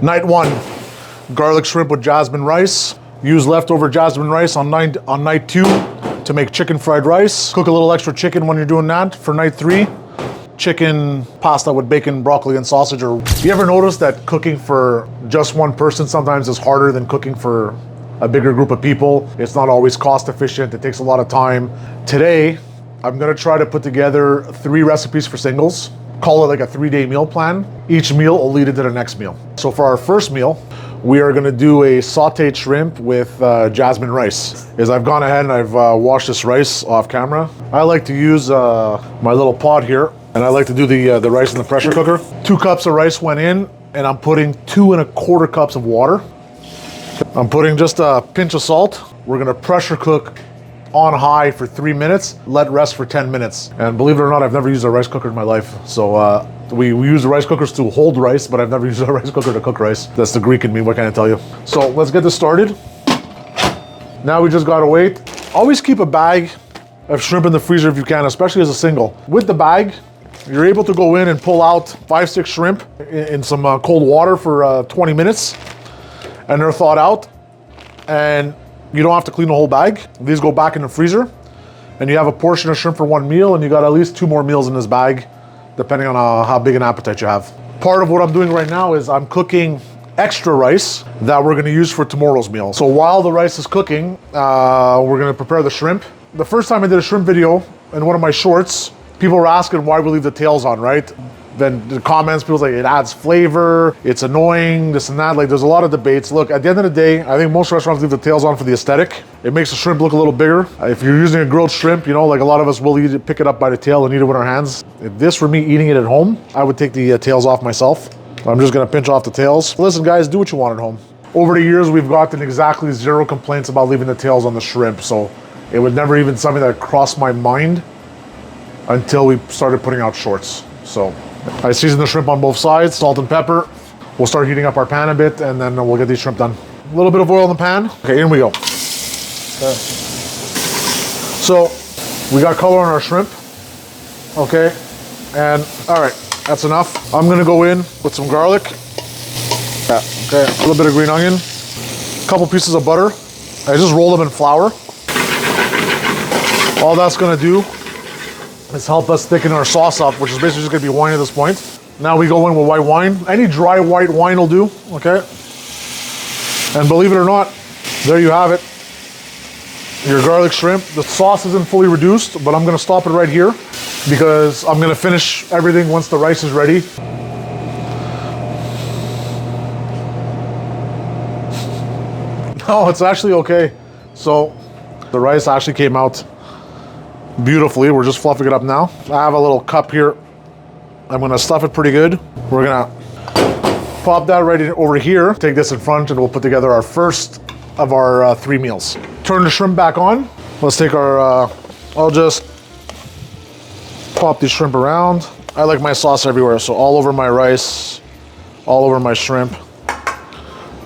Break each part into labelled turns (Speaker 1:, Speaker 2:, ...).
Speaker 1: Night 1, garlic shrimp with jasmine rice. Use leftover jasmine rice on night 2 to make chicken fried rice. Cook a little extra chicken when you're doing that. For night 3, chicken pasta with bacon, broccoli, and sausage. Or you ever notice that cooking for just one person sometimes is harder than cooking for a bigger group of people? It's not always cost efficient. It takes a lot of time. Today, I'm gonna try to put together 3 recipes for singles. Call it like a 3-day meal plan. Each meal will lead into the next meal. So for our first meal, we are gonna do a sautéed shrimp with jasmine rice. I've gone ahead and I've washed this rice off camera. I like to use my little pot here, and I like to do the rice in the pressure cooker. 2 cups of rice went in, and I'm putting 2 1/4 cups of water. I'm putting just a pinch of salt. We're gonna pressure cook on high for 3 minutes, let rest for 10 minutes. And believe it or not, I've never used a rice cooker in my life. So we use the rice cookers to hold rice, but I've never used a rice cooker to cook rice. That's the Greek in me, what can I tell you? So let's get this started. Now we just gotta wait. Always keep a bag of shrimp in the freezer if you can, especially as a single. With the bag, you're able to go in and pull out 5-6 shrimp in some cold water for 20 minutes, and they're thawed out. And you don't have to clean the whole bag. These go back in the freezer, and you have a portion of shrimp for 1 meal, and you got at least 2 more meals in this bag, depending on how big an appetite you have. Part of what I'm doing right now is I'm cooking extra rice that we're gonna use for tomorrow's meal. So while the rice is cooking, we're gonna prepare the shrimp. The first time I did a shrimp video in one of my shorts, people were asking why we leave the tails on, right? Then the comments, people's like, it adds flavor, it's annoying, this and that. Like, there's a lot of debates. Look, at the end of the day, I think most restaurants leave the tails on for the aesthetic. It makes the shrimp look a little bigger. If you're using a grilled shrimp, you know, like a lot of us will eat it, pick it up by the tail and eat it with our hands. If this were me eating it at home, I would take the tails off myself. I'm just gonna pinch off the tails. Listen guys, do what you want at home. Over the years, we've gotten exactly 0 complaints about leaving the tails on the shrimp, so it was never even something that crossed my mind until we started putting out shorts. So I seasoned the shrimp on both sides, salt and pepper. We'll start heating up our pan a bit, and then we'll get these shrimp done. A little bit of oil in the pan. Okay, in we go. Okay. So we got color on our shrimp. Okay, and all right, that's enough. I'm gonna go in with some garlic. Yeah, okay, a little bit of green onion, a couple pieces of butter. I just roll them in flour. All that's gonna do is help us thicken our sauce up, which is basically just gonna be wine at this point. Now we go in with white wine. Any dry white wine will do, okay? And believe it or not, there you have it. Your garlic shrimp. The sauce isn't fully reduced, but I'm gonna stop it right here because I'm gonna finish everything once the rice is ready. No, it's actually okay. So the rice actually came out beautifully. We're just fluffing it up now. I have a little cup here. I'm gonna stuff it pretty good. We're gonna pop that right in over here. Take this in front and we'll put together our first of our 3 meals. Turn the shrimp back on. Let's take our, I'll just pop these shrimp around. I like my sauce everywhere, so all over my rice, all over my shrimp.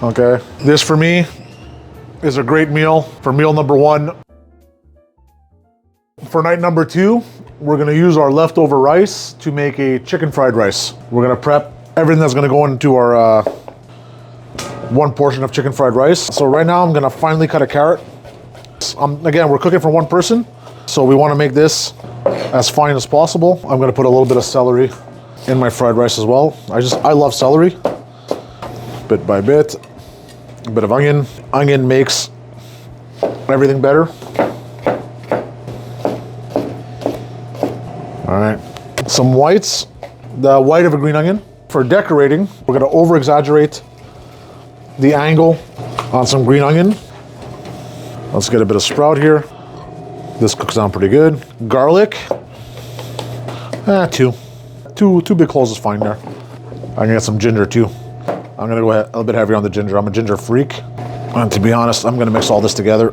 Speaker 1: Okay, this for me is a great meal for meal number 1. For night number 2, we're gonna use our leftover rice to make a chicken fried rice. We're gonna prep everything that's gonna go into our 1 portion of chicken fried rice. So right now I'm gonna finely cut a carrot. Again, we're cooking for 1 person, so we wanna make this as fine as possible. I'm gonna put a little bit of celery in my fried rice as well. I love celery. Bit by bit, a bit of onion. Onion makes everything better. All right, some whites, the white of a green onion. For decorating, we're gonna over-exaggerate the angle on some green onion. Let's get a bit of sprout here. This cooks down pretty good. Garlic, 2. Two big cloves is fine there. I'm gonna get some ginger too. I'm gonna go ahead, a little bit heavier on the ginger. I'm a ginger freak. And to be honest, I'm gonna mix all this together.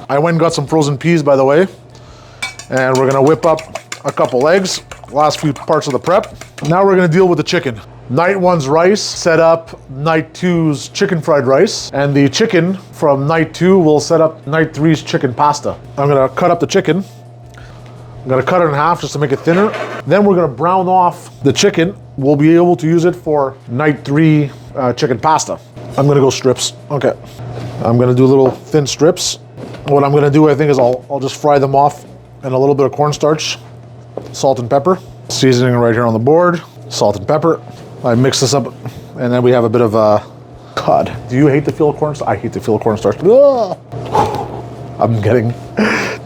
Speaker 1: I went and got some frozen peas, by the way. And we're gonna whip up a couple eggs, last few parts of the prep. Now we're gonna deal with the chicken. Night 1's rice set up night 2's chicken fried rice, and the chicken from night 2 will set up night 3's chicken pasta. I'm gonna cut up the chicken, I'm gonna cut it in half just to make it thinner. Then we're gonna brown off the chicken. We'll be able to use it for night 3 chicken pasta. I'm gonna go strips. Okay. I'm gonna do little thin strips. What I'm gonna do, I think, is I'll just fry them off in a little bit of cornstarch, salt and pepper. Seasoning right here on the board, salt and pepper. I mix this up, and then we have a bit of God. Do you hate the feel of cornstarch? I hate the feel of cornstarch. Ugh. I'm getting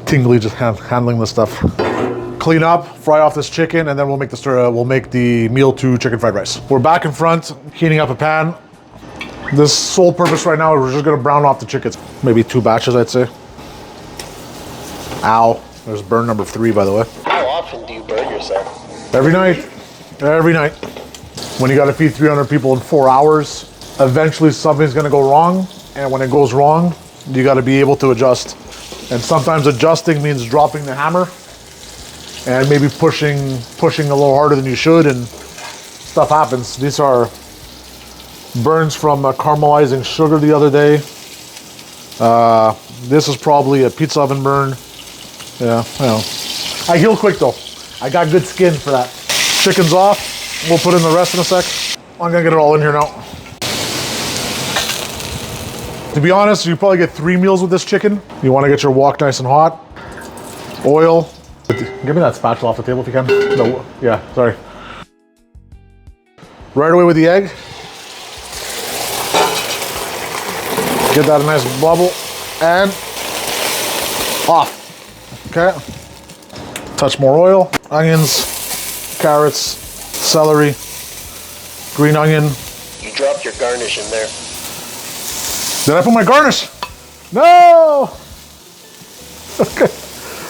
Speaker 1: tingly just handling this stuff. Clean up, fry off this chicken, and then we'll make the meal 2 chicken fried rice. We're back in front, heating up a pan. This sole purpose right now is we're just gonna brown off the chickens. Maybe 2 batches, I'd say. Ow, there's burn number 3, by the way.
Speaker 2: How often do you burn yourself?
Speaker 1: Every night, every night. When you gotta feed 300 people in 4 hours, eventually something's gonna go wrong, and when it goes wrong, you gotta be able to adjust. And sometimes adjusting means dropping the hammer and maybe pushing a little harder than you should, and stuff happens. These are burns from caramelizing sugar the other day. This is probably a pizza oven burn. Yeah, I know. I heal quick though. I got good skin for that. Chicken's off. We'll put in the rest in a sec. I'm gonna get it all in here now. To be honest, you probably get 3 meals with this chicken. You wanna get your wok nice and hot. Oil. Give me that spatula off the table if you can. No, yeah, sorry. Right away with the egg. Get that a nice bubble and off. Okay. Touch more oil. Onions, carrots, celery, green onion.
Speaker 2: You dropped your garnish in there.
Speaker 1: Did I put my garnish? No! Okay.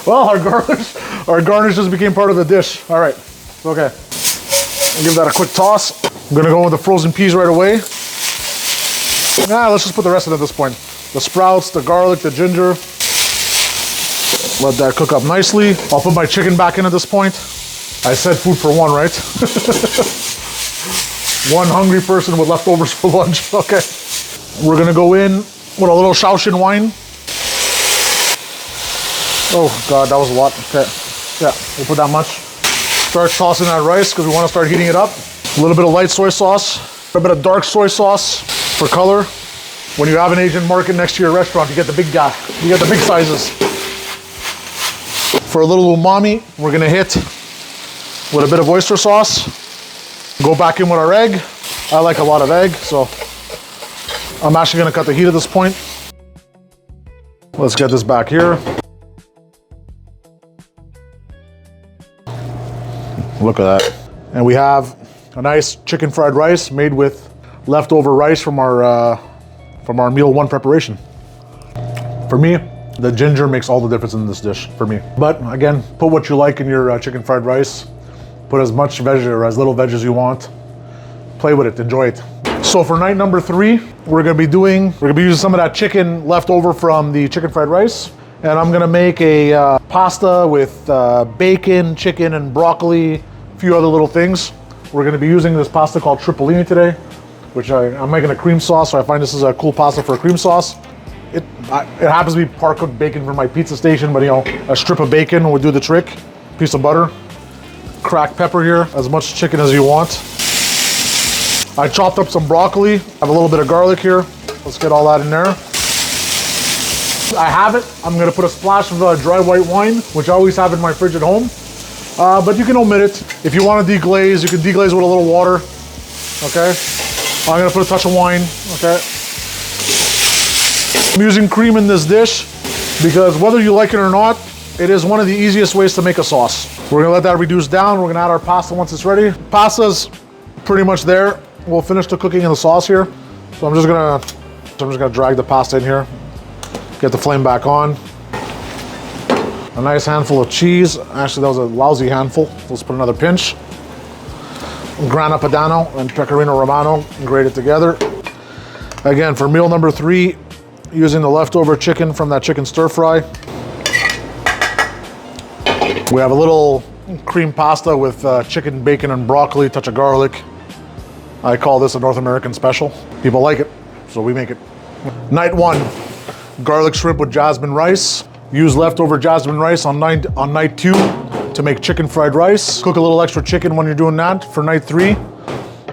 Speaker 1: Well, our garnish just became part of the dish. All right, okay. I'll give that a quick toss. I'm gonna go with the frozen peas right away. Let's just put the rest in at this point. The sprouts, the garlic, the ginger. Let that cook up nicely. I'll put my chicken back in at this point. I said food for one, right? One hungry person with leftovers for lunch. Okay. We're gonna go in with a little Shaoxin wine. Oh God, that was a lot. Okay. Yeah, we'll put that much. Start tossing that rice because we want to start heating it up. A little bit of light soy sauce, a bit of dark soy sauce for color. When you have an Asian market next to your restaurant, you get the big guy. You get the big sizes. For a little umami, we're gonna hit with a bit of oyster sauce. Go back in with our egg. I like a lot of egg, so I'm actually gonna cut the heat at this point. Let's get this back here. Look at that. And we have a nice chicken fried rice made with leftover rice from our meal 1 preparation. For me, the ginger makes all the difference in this dish for me. But again, put what you like in your chicken fried rice. Put as much veg or as little veg as you want. Play with it, enjoy it. So for night number 3, we're gonna be using some of that chicken left over from the chicken fried rice. And I'm gonna make a pasta with bacon, chicken, and broccoli, a few other little things. We're gonna be using this pasta called tripolini today, which I'm making a cream sauce, so I find this is a cool pasta for a cream sauce. It happens to be par-cooked bacon from my pizza station, but you know, a strip of bacon would do the trick. Piece of butter, cracked pepper here, as much chicken as you want. I chopped up some broccoli, have a little bit of garlic here. Let's get all that in there. I have it. I'm gonna put a splash of dry white wine, which I always have in my fridge at home. But you can omit it. If you want to deglaze, you can deglaze with a little water. Okay. I'm gonna put a touch of wine. Okay. I'm using cream in this dish because whether you like it or not, it is one of the easiest ways to make a sauce. We're gonna let that reduce down. We're gonna add our pasta once it's ready. Pasta's pretty much there. We'll finish the cooking in the sauce here. So I'm just gonna drag the pasta in here. Get the flame back on. A nice handful of cheese. Actually, that was a lousy handful. Let's put another pinch. Grana Padano and Pecorino Romano, grate it together. Again, for meal number 3, using the leftover chicken from that chicken stir fry. We have a little cream pasta with chicken, bacon, and broccoli, touch of garlic. I call this a North American special. People like it, so we make it. Night 1, garlic shrimp with jasmine rice. Use leftover jasmine rice on night 2 to make chicken fried rice. Cook a little extra chicken when you're doing that for night 3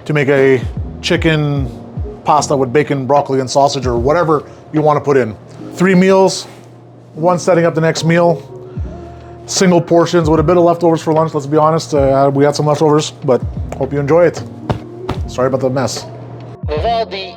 Speaker 1: to make a chicken pasta with bacon, broccoli, and sausage, or whatever you want to put in. 3 meals, 1 setting up the next meal. Single portions with a bit of leftovers for lunch, let's be honest. We had some leftovers, but hope you enjoy it. Sorry about the mess.
Speaker 2: Vivaldi.